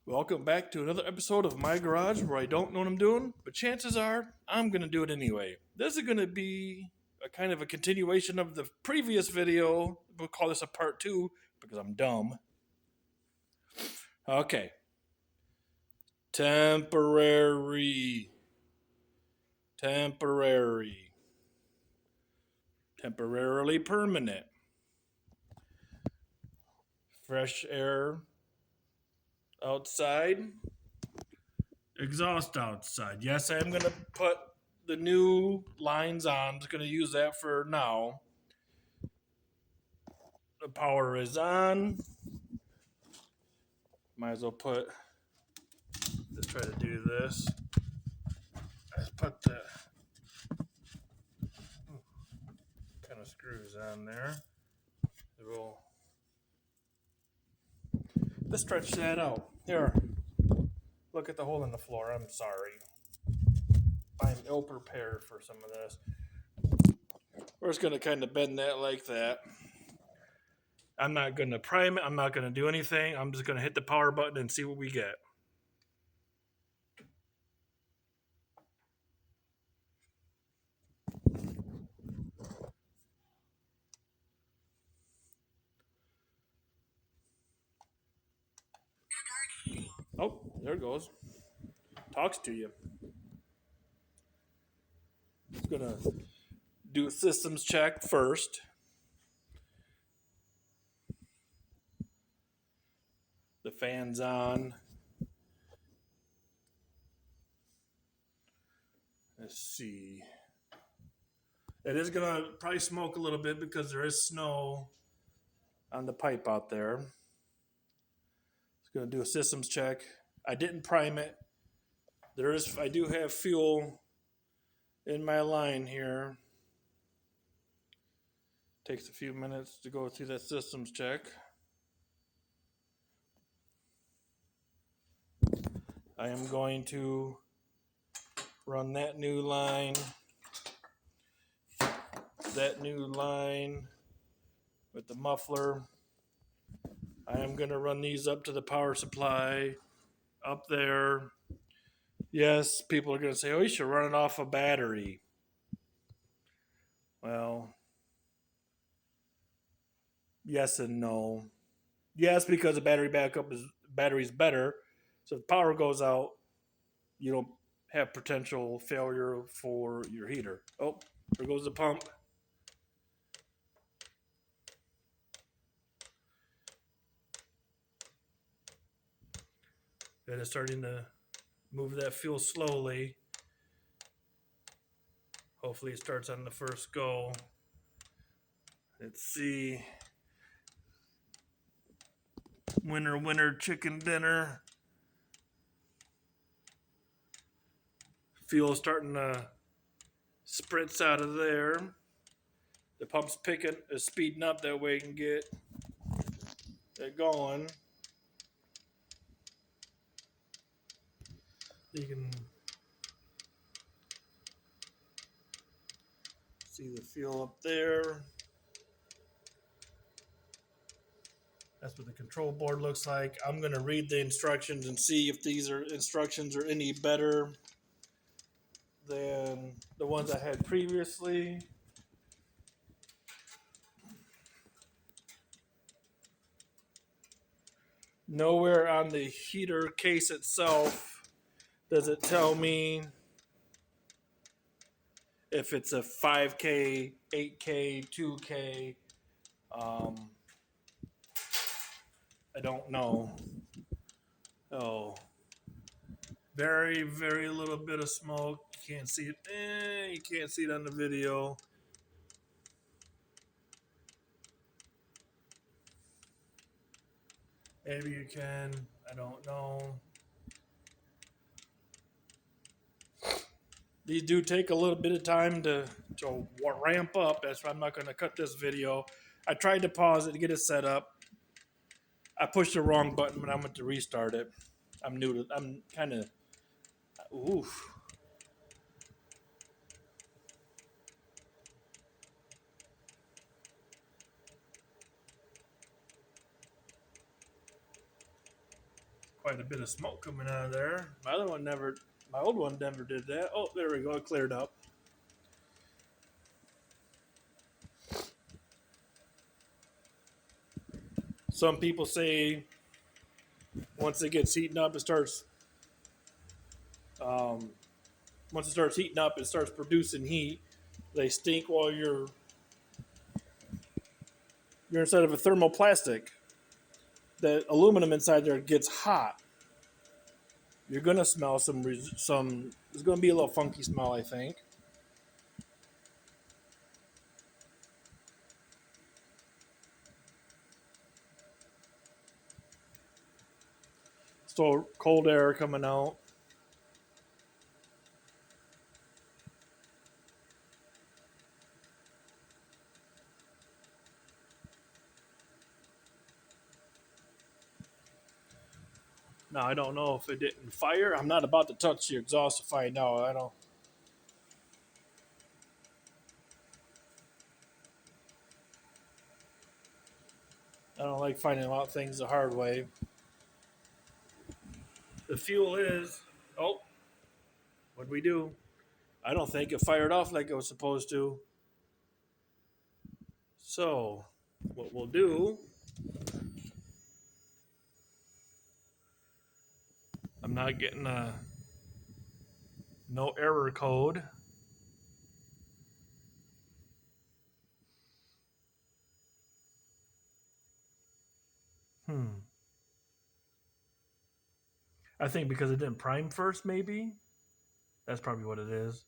Welcome back to another episode of My Garage where I don't know what I'm doing, but chances are I'm going to do it anyway. This is going to be a kind of a continuation of the previous video. We'll call this a part 2 because I'm dumb. Okay. Temporary. Temporarily permanent. Fresh air outside. Exhaust outside. Yes, I am going to put the new lines on. I'm just going to use that for now. The power is on. Might as well let's try to do this. Let's put the kind of screws on there. Let's stretch that out. Here, look at the hole in the floor. I'm sorry. I'm ill prepared for some of this. We're just going to kind of bend that like that. I'm not going to prime it. I'm not going to do anything. I'm just going to hit the power button and see what we get. Oh, there it goes. Talks to you. It's going to do a systems check first. The fan's on. Let's see. It is going to probably smoke a little bit because there is snow on the pipe out there. It's going to do a systems check. I didn't prime it. I do have fuel in my line here. Takes a few minutes to go through that systems check. I am going to run that new line with the muffler. I am going to run these up to the power supply up there. Yes, people are going to say, oh, you should run it off a battery. Well, yes and no. Yes, because the battery's better. So if the power goes out, you don't have potential failure for your heater. Oh, there goes the pump. It is starting to move that fuel slowly. Hopefully it starts on the first go. Let's see. Winner, chicken dinner. Fuel starting to spritz out of there. The pump's speeding up that way you can get it going. You can see the fuel up there. That's what the control board looks like. I'm going to read the instructions and see if these instructions are any better than the ones I had previously. Nowhere on the heater case itself does it tell me if it's a 5K, 8K, 2K. I don't know. Oh, very, very little bit of smoke. You can't see it. You can't see it on the video. Maybe you can. I don't know. These do take a little bit of time to ramp up. That's why I'm not going to cut this video. I tried to pause it to get it set up. I pushed the wrong button when I went to restart it. I'm kind of, oof. quite a bit of smoke coming out of there. My other one never, my old one never did that. Oh, there we go. It cleared up. Some people say once it gets heating up, it starts. Um, Once it starts heating up, it starts producing heat. They stink while you're inside of a thermoplastic. The aluminum inside there gets hot. You're gonna smell some. There's gonna be a little funky smell, I think. Still cold air coming out. Now I don't know if it didn't fire. I'm not about to touch the exhaust to find out. I don't like finding out things the hard way. The fuel is. Oh, what'd we do? I don't think it fired off like it was supposed to. So, what we'll do. I'm not getting a no error code. Hmm. I think because it didn't prime first, maybe. That's probably what it is.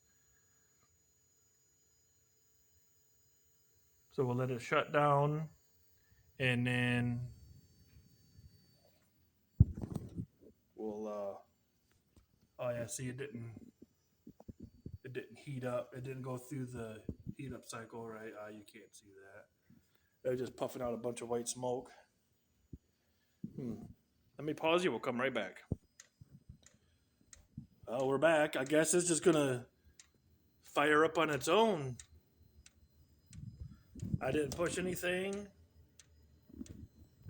So we'll let it shut down, and then we'll. Oh yeah, see, It didn't heat up. It didn't go through the heat up cycle, right? You can't see that. They're just puffing out a bunch of white smoke. Let me pause you. We'll come right back. Oh, we're back. I guess it's just gonna fire up on its own. I didn't push anything.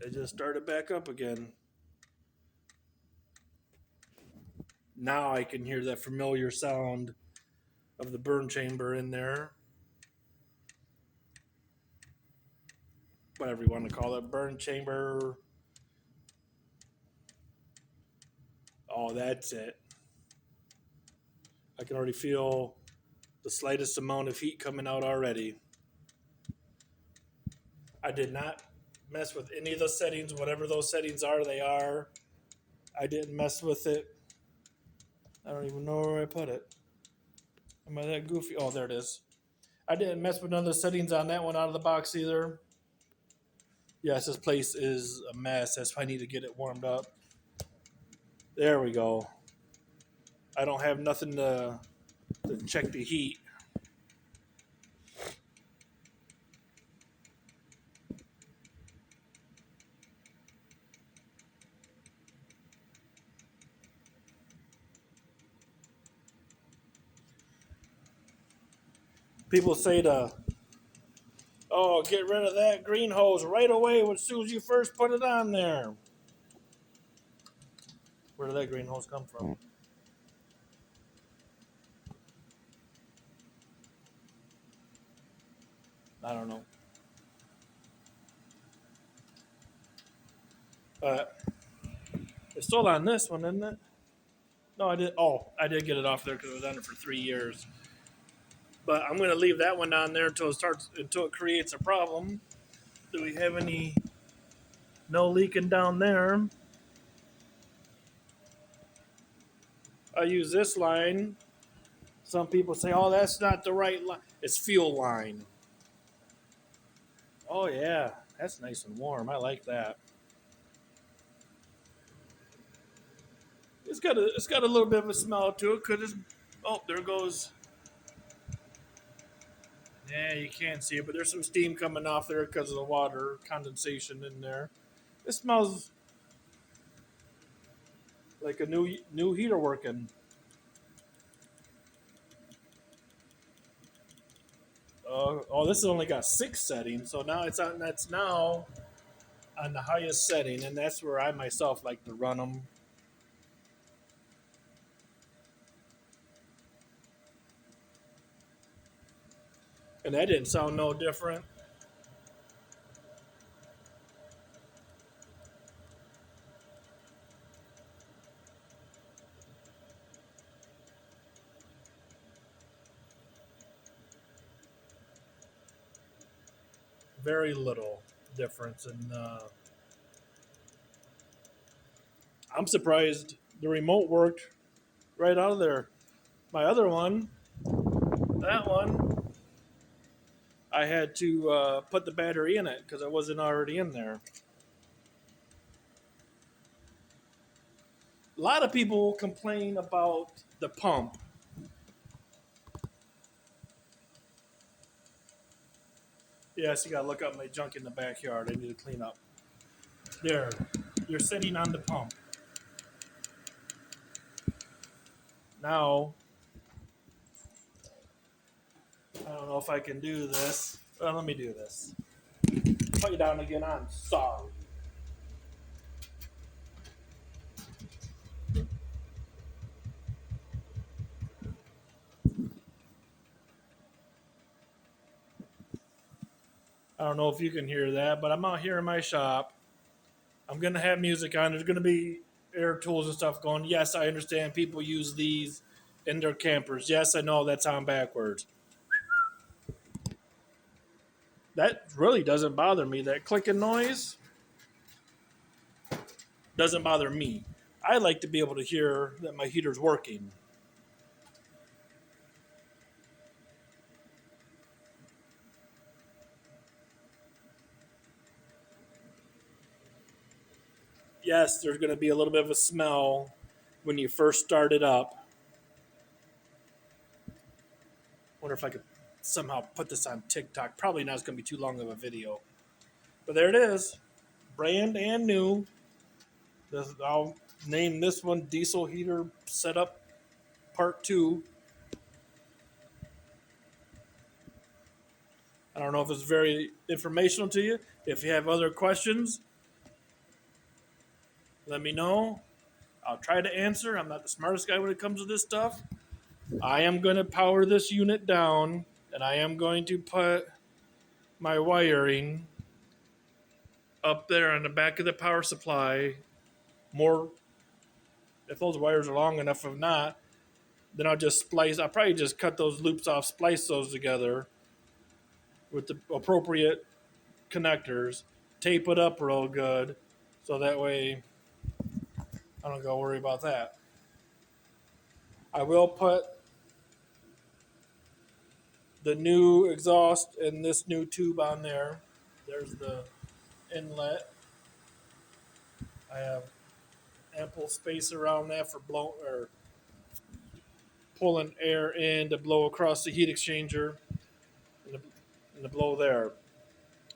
It just started back up again. Now I can hear that familiar sound of the burn chamber in there. Whatever you want to call it, burn chamber. Oh, that's it. I can already feel the slightest amount of heat coming out already. I did not mess with any of those settings. Whatever those settings are, they are. I didn't mess with it. I don't even know where I put it. Am I that goofy? Oh, there it is. I didn't mess with none of the settings on that one out of the box either. Yes, this place is a mess. That's why I need to get it warmed up. There we go. I don't have nothing to check the heat. People say get rid of that green hose right away as soon as you first put it on there. Where did that green hose come from? I don't know. But it's still on this one, isn't it? No, I did. Oh, I did get it off there because it was on it for 3 years. But I'm going to leave that one on there until it creates a problem. Do we have any no leaking down there? I use this line. Some people say, "Oh, that's not the right line. It's fuel line." Oh yeah, that's nice and warm. I like that. It's got a little bit of a smell to it. There goes. Yeah, you can't see it, but there's some steam coming off there because of the water condensation in there. It smells like a new heater working. This has only got 6 settings, so now that's now on the highest setting, and that's where I myself like to run them. And that didn't sound no different. Very little difference. And I'm surprised the remote worked right out of there. My other one, that one, I had to put the battery in it because I wasn't already in there. A lot of people complain about the pump. Yes, you gotta look up my junk in the backyard. I need to clean up. There, you're sitting on the pump. Now, I don't know if I can do this. Well, let me do this. Put you down again. I'm sorry. I don't know if you can hear that, but I'm out here in my shop. I'm going to have music on. There's going to be air tools and stuff going. Yes, I understand people use these in their campers. Yes, I know that sound backwards. That really doesn't bother me. That clicking noise doesn't bother me. I like to be able to hear that my heater's working. Yes, there's going to be a little bit of a smell when you first start it up. Wonder if I could somehow put this on TikTok. Probably not. It's going to be too long of a video. But there it is. Brand and new. I'll name this one Diesel Heater Setup Part 2. I don't know if it's very informational to you. If you have other questions, let me know. I'll try to answer. I'm not the smartest guy when it comes to this stuff. I am going to power this unit down, and I am going to put my wiring up there on the back of the power supply. More, if those wires are long enough. If not, then I'll just splice. I'll probably just cut those loops off, splice those together with the appropriate connectors, tape it up real good, so that way I don't go worry about that. I will put the new exhaust and this new tube on there. There's the inlet. I have ample space around that for blow or pulling air in to blow across the heat exchanger and the blow there.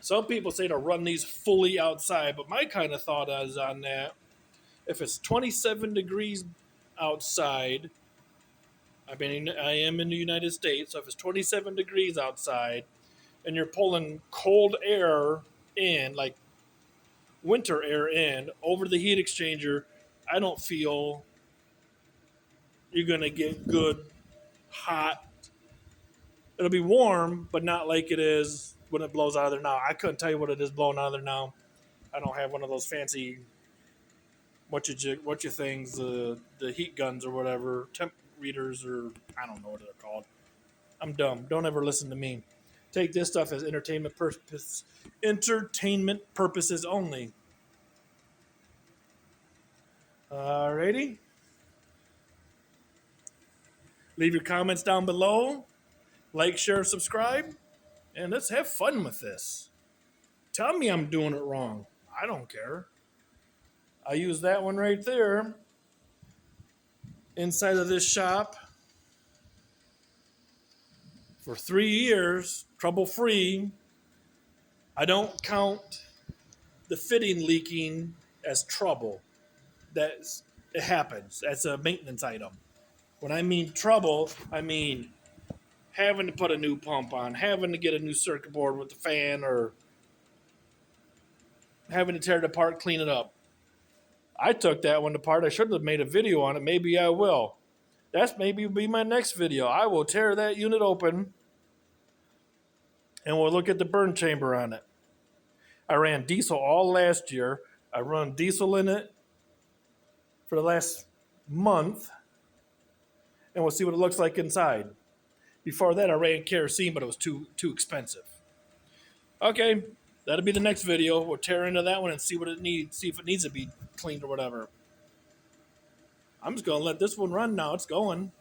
Some people say to run these fully outside, but my kind of thought is on that. If it's 27 degrees outside, I am in the United States, so if it's 27 degrees outside and you're pulling cold air in, like winter air in, over the heat exchanger, I don't feel you're going to get good, hot. It'll be warm, but not like it is when it blows out of there now. I couldn't tell you what it is blowing out of there now. I don't have one of those fancy what you things, the heat guns or whatever, temp readers, or I don't know what they're called. I'm dumb. Don't ever listen to me. Take this stuff as entertainment purposes only. Alrighty. Leave your comments down below. Like, share, subscribe, and let's have fun with this. Tell me I'm doing it wrong. I don't care. I use that one right there inside of this shop for 3 years, trouble free. I don't count the fitting leaking as trouble. It happens. That's a maintenance item. When I mean trouble, I mean having to put a new pump on, having to get a new circuit board with the fan, or having to tear it apart, clean it up. I took that one apart. I should have made a video on it. Maybe I will. That's maybe be my next video. I will tear that unit open and we'll look at the burn chamber on it. I ran diesel all last year. I run diesel in it for the last month, and we'll see what it looks like inside. Before that, I ran kerosene, but it was too expensive. Okay, that'll be the next video. We'll tear into that one and see what it needs, see if it needs to be cleaned or whatever. I'm just gonna let this one run now. It's going.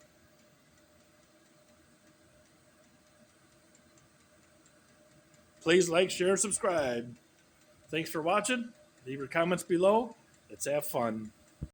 Please like, share, subscribe. Thanks for watching. Leave your comments below. Let's have fun.